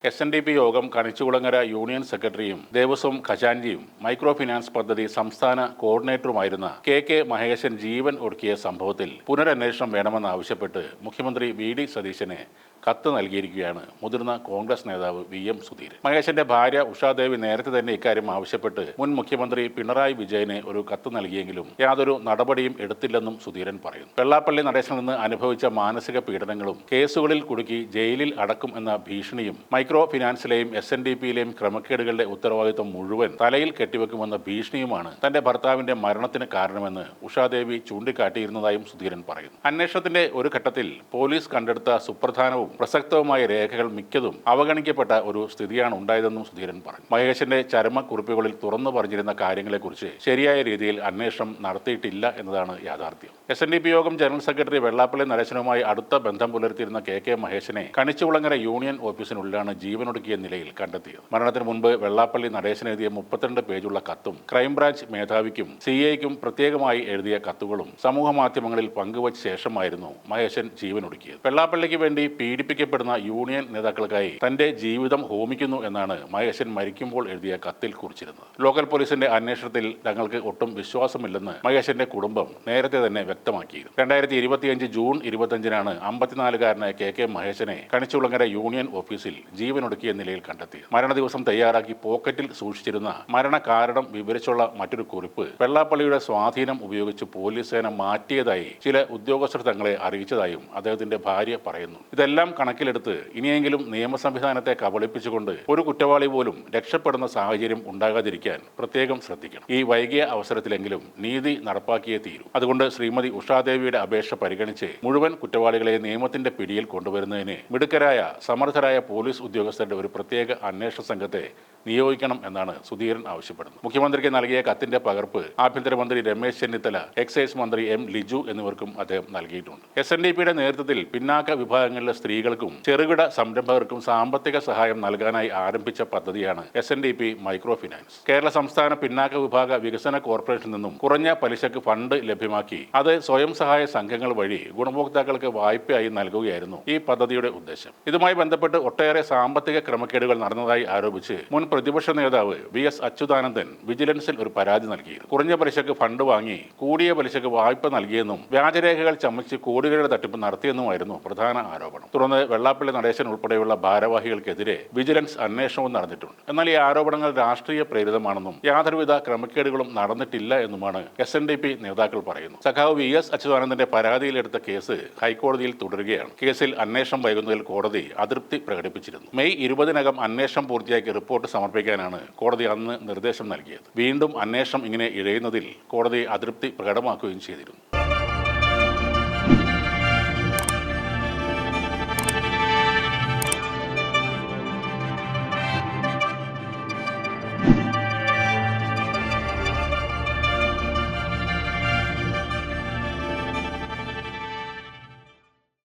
SNDP യോഗം Kanichukulangara union സെക്രട്ടറിയും Devaswom ഖജാൻജിയും micro finance പദ്ധതി സംസ്ഥാന കോർഡിനേറ്ററുമായിരുന്ന കെ മഹേശൻ ജീവൻ ഒടുക്കിയ സംഭവത്തിൽ പുനരന്വേഷണം വേണമെന്നാവശ്യപ്പെട്ട് മുഖ്യമന്ത്രി VD സതീശന് കത്ത് നൽകിയിരിക്കുകയാണ് മുതിർന്ന കോൺഗ്രസ് നേതാവ് VM സുധീരൻ. മഹേശന്റെ ഭാര്യ ഉഷാദേവി നേരത്തെ തന്നെ ഇക്കാര്യം ആവശ്യപ്പെട്ട് മുൻ മുഖ്യമന്ത്രി പിണറായി വിജയന് ഒരു കത്ത് നൽകിയെങ്കിലും യാതൊരു നടപടിയും എടുത്തില്ലെന്നും സുധീരൻ പറയുന്നു. വെള്ളാപ്പള്ളി നടേശനിൽ നിന്ന് അനുഭവിച്ച മാനസിക പീഡനങ്ങളും കേസുകളിൽ കുടുക്കി ജയിലിൽ അടക്കും എന്ന ഭീഷണിയും മൈക്രോ ഫിനാൻസിലെയും SNDPയിലെയും ക്രമക്കേടുകളുടെ ഉത്തരവാദിത്വം മുഴുവൻ തലയിൽ കെട്ടിവെക്കുമെന്ന ഭീഷണിയുമാണ് തന്റെ ഭർത്താവിന്റെ മരണത്തിന് കാരണമെന്ന് ഉഷാദേവി ചൂണ്ടിക്കാട്ടിയിരുന്നതായും സുധീരൻ പറയുന്നു. അന്വേഷണത്തിന്റെ ഒരു ഘട്ടത്തിൽ പോലീസ് കണ്ടെടുത്ത സുപ്രധാനവും പ്രസക്തവുമായ രേഖകൾ മിക്കതും അവഗണിക്കപ്പെട്ട ഒരു സ്ഥിതിയാണ് ഉണ്ടായതെന്നും സുധീരൻ പറഞ്ഞു. മഹേശന്റെ ചരമക്കുറിപ്പുകളിൽ തുറന്നു പറഞ്ഞിരുന്ന കാര്യങ്ങളെക്കുറിച്ച് ശരിയായ രീതിയിൽ അന്വേഷണം നടത്തിയിട്ടില്ല എന്നതാണ് യാഥാർത്ഥ്യം. SNDP യോഗം ജനറൽ സെക്രട്ടറി വെള്ളാപ്പള്ളി നടേശനുമായി അടുത്ത ബന്ധം പുലർത്തിയിരുന്ന കെ മഹേശനെ കണിച്ചുകുളങ്ങര യൂണിയൻ ഓഫീസിനുള്ളിലാണ് ജീവനൊടുക്കിയ നിലയിൽ കണ്ടെത്തിയത്. മരണത്തിന് മുൻപ് വെള്ളാപ്പള്ളി നടേശൻ എഴുതിയ 32 പേജുള്ള കത്തും ക്രൈംബ്രാഞ്ച് മേധാവിക്കും CIക്കും പ്രത്യേകമായി എഴുതിയ കത്തുകളും സമൂഹ മാധ്യമങ്ങളിൽ പങ്കുവച്ച ശേഷമായിരുന്നു മഹേശൻ ജീവനൊടുക്കിയത്. വെള്ളാപ്പള്ളിക്ക് വേണ്ടി പീഡിപ്പിക്കപ്പെടുന്ന യൂണിയൻ നേതാക്കൾക്കായി തന്റെ ജീവിതം ഹോമിക്കുന്നു എന്നാണ് മഹേശൻ മരിക്കുമ്പോൾ എഴുതിയ കത്തിൽ കുറിച്ചിരുന്നത്. ലോക്കൽ പോലീസിന്റെ അന്വേഷണത്തിൽ തങ്ങൾക്ക് ഒട്ടും വിശ്വാസമില്ലെന്ന് മഹേശന്റെ കുടുംബം നേരത്തെ തന്നെ വ്യക്തമാക്കിയിരുന്നു. 2025 ജൂൺ 25-നാണ് 54-കാരനായ കെ മഹേശനെ കണിച്ചുകുളങ്ങര യൂണിയൻ ഓഫീസിൽ ജീവനൊടുക്കിയ നിലയിൽ കണ്ടെത്തിയത്. മരണ ദിവസം തയ്യാറാക്കി പോക്കറ്റിൽ സൂക്ഷിച്ചിരുന്ന മരണകാരണം വിവരിച്ചുള്ള മറ്റൊരു കുറിപ്പ് വെള്ളാപ്പള്ളിയുടെ സ്വാധീനം ഉപയോഗിച്ച് പോലീസ് സേന മാറ്റിയതായി ചില ഉദ്യോഗസ്ഥർ തങ്ങളെ അറിയിച്ചതായും അദ്ദേഹത്തിന്റെ ഭാര്യ പറയുന്നു. ഇതെല്ലാം കണക്കിലെടുത്ത് ഇനിയെങ്കിലും നിയമ സംവിധാനത്തെ കബളിപ്പിച്ചുകൊണ്ട് ഒരു കുറ്റവാളി പോലും രക്ഷപ്പെടുന്ന സാഹചര്യം ഉണ്ടാകാതിരിക്കാൻ പ്രത്യേകം ശ്രദ്ധിക്കണം. ഈ വൈകിയ അവസരത്തിലെങ്കിലും നീതി നടപ്പാക്കിയേ തീരൂ. അതുകൊണ്ട് ശ്രീമതി ഉഷാദേവിയുടെ അപേക്ഷ പരിഗണിച്ച് മുഴുവൻ കുറ്റവാളികളെ നിയമത്തിന്റെ പിടിയിൽ കൊണ്ടുവരുന്നതിന് മിടുക്കരായ സമർത്ഥരായ പോലീസ് ഉദ്യോഗസ്ഥരുടെ ഒരു പ്രത്യേക അന്വേഷണ സംഘത്തെ നിയോഗിക്കണം എന്നാണ് സുധീരൻ ആവശ്യപ്പെടുന്നത്. മുഖ്യമന്ത്രിക്ക് നൽകിയ കത്തിന്റെ പകർപ്പ് ആഭ്യന്തരമന്ത്രി രമേശ് ചെന്നിത്തല, എക്സൈസ് മന്ത്രി M ലിജു എന്നിവർക്കും അദ്ദേഹം നൽകിയിട്ടുണ്ട്. SNDPയുടെ നേതൃത്വത്തിൽ പിന്നാക്ക വിഭാഗങ്ങളിലെ സ്ത്രീകൾക്കും ചെറുകിട സംരംഭകർക്കും സാമ്പത്തിക സഹായം നൽകാനായി ആരംഭിച്ച പദ്ധതിയാണ് SNDP മൈക്രോ ഫിനാൻസ്. കേരള സംസ്ഥാന പിന്നാക്ക വിഭാഗ വികസന കോർപ്പറേഷനിൽ നിന്നും കുറഞ്ഞ പലിശക്ക് ഫണ്ട് ലഭ്യമാക്കി അത് സ്വയം സഹായ സംഘങ്ങൾ വഴി ഗുണഭോക്താക്കൾക്ക് വായ്പയായി നൽകുകയായിരുന്നു ഈ പദ്ധതിയുടെ ഉദ്ദേശം. ഇതുമായി ബന്ധപ്പെട്ട് ഒട്ടേറെ സാമ്പത്തിക ക്രമക്കേടുകൾ നടന്നതായി ആരോപിച്ച് മുൻ പ്രതിപക്ഷ നേതാവ് VS അച്യുതാനന്ദൻ വിജിലൻസിൽ ഒരു പരാതി നൽകിയിരുന്നു. കുറഞ്ഞ പലിശക്ക് ഫണ്ട് വാങ്ങി കൂടിയ പലിശക്ക് വായ്പ നൽകിയെന്നും വ്യാജരേഖകൾ ചമച്ച് കോടികളുടെ തട്ടിപ്പ് നടത്തിയെന്നുമായിരുന്നു പ്രധാന ആരോപണം. തുടർന്ന് വെള്ളാപ്പള്ളി നടേശൻ ഉൾപ്പെടെയുള്ള ഭാരവാഹികൾക്കെതിരെ വിജിലൻസ് അന്വേഷണവും നടന്നിട്ടുണ്ട്. എന്നാൽ ഈ ആരോപണങ്ങൾ രാഷ്ട്രീയ പ്രേരിതമാണെന്നും യാതൊരുവിധ ക്രമക്കേടുകളും നടന്നിട്ടില്ല എന്നുമാണ് SNDP നേതാക്കൾ പറയുന്നു. സഖാവ് VS അച്യുതാനന്ദന്റെ പരാതിയിലെടുത്ത കേസ് ഹൈക്കോടതിയിൽ തുടരുകയാണ്. കേസിൽ അന്വേഷണം വൈകുന്നതിൽ കോടതി അതൃപ്തി പ്രകടിപ്പിച്ചിരുന്നു. മെയ് 20-നകം അന്വേഷണം പൂർത്തിയാക്കി റിപ്പോർട്ട് സമർപ്പിക്കാനാണ് കോടതി അന്ന് നിർദ്ദേശം നൽകിയത്. വീണ്ടും അന്വേഷണം ഇങ്ങനെ ഇഴയുന്നതിൽ കോടതി അതൃപ്തി പ്രകടമാക്കുകയും ചെയ്തിരുന്നു.